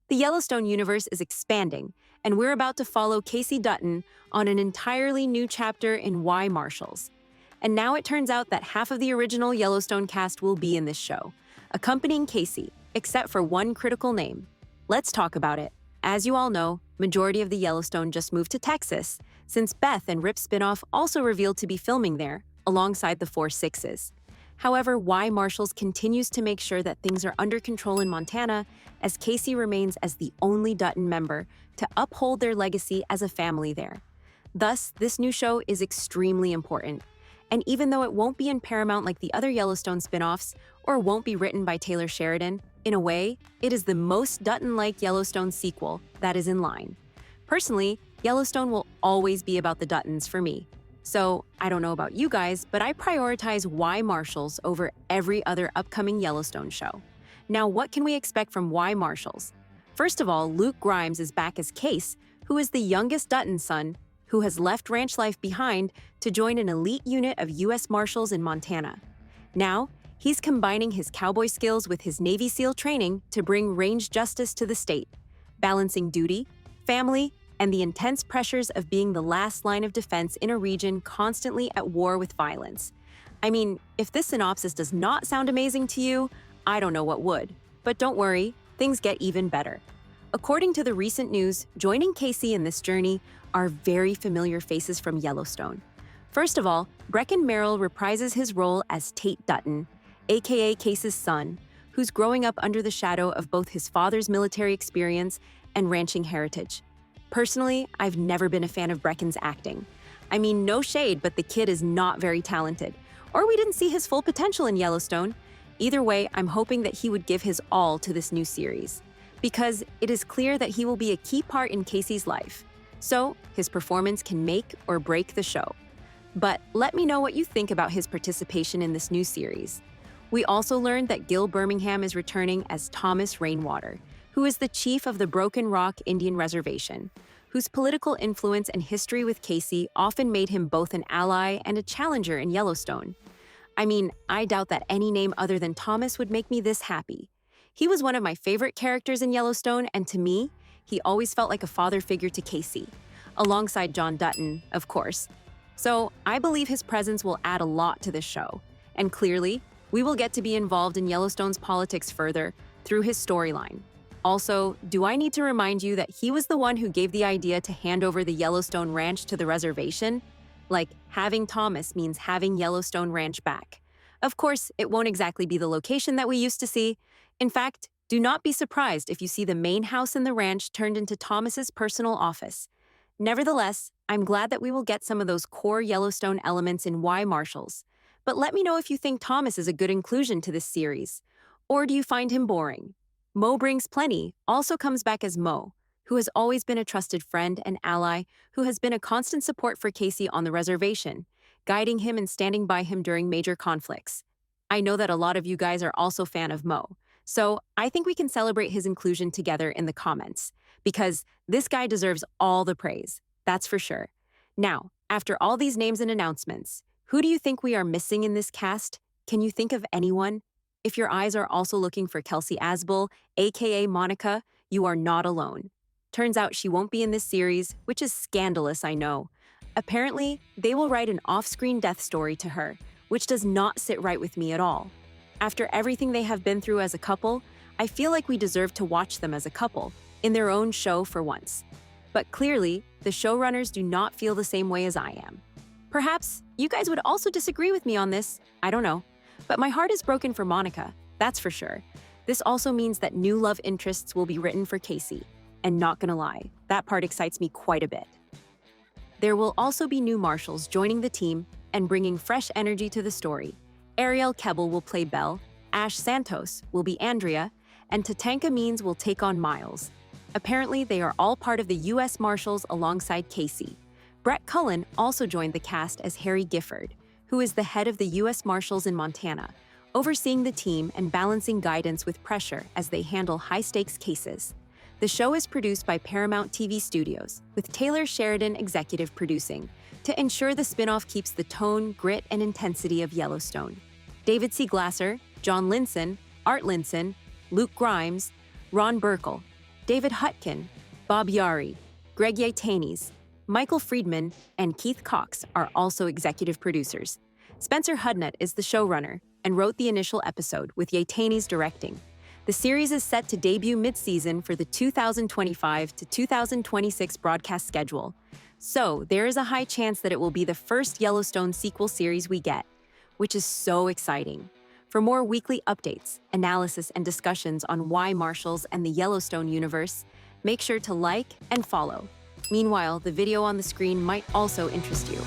The Yellowstone universe is expanding, and we're about to follow Kayce Dutton on an entirely new chapter in Why Marshals. And now it turns out that half of the original Yellowstone cast will be in this show, accompanying Kayce, except for one critical name. Let's talk about it. As you all know, majority of the Yellowstone just moved to Texas, since Beth and Rip's spinoff also revealed to be filming there, alongside the Four Sixes. However, Why Marshals continues to make sure that things are under control in Montana, as Kayce remains as the only Dutton member to uphold their legacy as a family there. Thus, this new show is extremely important. And even though it won't be in Paramount like the other Yellowstone spin-offs, or won't be written by Taylor Sheridan, in a way, it is the most Dutton-like Yellowstone sequel that is in line. Personally, Yellowstone will always be about the Duttons for me. So, I don't know about you guys, but I prioritize Why Marshals over every other upcoming Yellowstone show. Now, what can we expect from Why Marshals? First of all, Luke Grimes is back as Kayce, who is the youngest Dutton son, who has left ranch life behind to join an elite unit of U.S. Marshals in Montana. Now, he's combining his cowboy skills with his Navy SEAL training to bring range justice to the state, balancing duty, family, and the intense pressures of being the last line of defense in a region constantly at war with violence. I mean, if this synopsis does not sound amazing to you, I don't know what would. But don't worry, things get even better. According to the recent news, joining Kayce in this journey are very familiar faces from Yellowstone. First of all, Breckin Merrill reprises his role as Tate Dutton, aka Kayce's son, who's growing up under the shadow of both his father's military experience and ranching heritage. Personally, I've never been a fan of Breckin's acting. I mean, no shade, but the kid is not very talented. Or we didn't see his full potential in Yellowstone. Either way, I'm hoping that he would give his all to this new series, because it is clear that he will be a key part in Kayce's life. So, his performance can make or break the show. But let me know what you think about his participation in this new series. We also learned that Gil Birmingham is returning as Thomas Rainwater, who is the chief of the Broken Rock Indian Reservation, whose political influence and history with Kayce often made him both an ally and a challenger in Yellowstone. I mean, I doubt that any name other than Thomas would make me this happy. He was one of my favorite characters in Yellowstone, and to me, he always felt like a father figure to Kayce, alongside John Dutton, of course. So I believe his presence will add a lot to this show, and clearly, we will get to be involved in Yellowstone's politics further through his storyline. Also, do I need to remind you that he was the one who gave the idea to hand over the Yellowstone Ranch to the reservation? Like, having Thomas means having Yellowstone Ranch back. Of course, it won't exactly be the location that we used to see. In fact, do not be surprised if you see the main house in the ranch turned into Thomas's personal office. Nevertheless, I'm glad that we will get some of those core Yellowstone elements in Why Marshals. But let me know if you think Thomas is a good inclusion to this series. Or do you find him boring? Mo Brings Plenty also comes back as Mo, who has always been a trusted friend and ally who has been a constant support for Kayce on the reservation, guiding him and standing by him during major conflicts. I know that a lot of you guys are also a fan of Mo, so I think we can celebrate his inclusion together in the comments, because this guy deserves all the praise, that's for sure. Now, after all these names and announcements, who do you think we are missing in this cast? Can you think of anyone? If your eyes are also looking for Kelsey Asbel, aka Monica, you are not alone. Turns out she won't be in this series, which is scandalous, I know. Apparently, they will write an off-screen death story to her, which does not sit right with me at all. After everything they have been through as a couple, I feel like we deserve to watch them as a couple, in their own show for once. But clearly, the showrunners do not feel the same way as I am. Perhaps you guys would also disagree with me on this, I don't know. But my heart is broken for Monica, that's for sure. This also means that new love interests will be written for Kayce. And not gonna lie, that part excites me quite a bit. There will also be new Marshals joining the team and bringing fresh energy to the story. Ariel Kebble will play Belle, Ash Santos will be Andrea, and Tatanka Means will take on Miles. Apparently, they are all part of the U.S. Marshals alongside Kayce. Brett Cullen also joined the cast as Harry Gifford, who is the head of the U.S. Marshals in Montana, overseeing the team and balancing guidance with pressure as they handle high-stakes cases. The show is produced by Paramount TV Studios, with Taylor Sheridan executive producing, to ensure the spin-off keeps the tone, grit, and intensity of Yellowstone. David C. Glasser, John Linson, Art Linson, Luke Grimes, Ron Burkle, David Hutkin, Bob Yari, Greg Yaitanes, Michael Friedman, and Keith Cox are also executive producers. Spencer Hudnut is the showrunner and wrote the initial episode, with Yaitanes directing. The series is set to debut mid-season for the 2025 to 2026 broadcast schedule, so there is a high chance that it will be the first Yellowstone sequel series we get, which is so exciting. For more weekly updates, analysis, and discussions on why Marshals and the Yellowstone universe, make sure to like and follow. Meanwhile, the video on the screen might also interest you.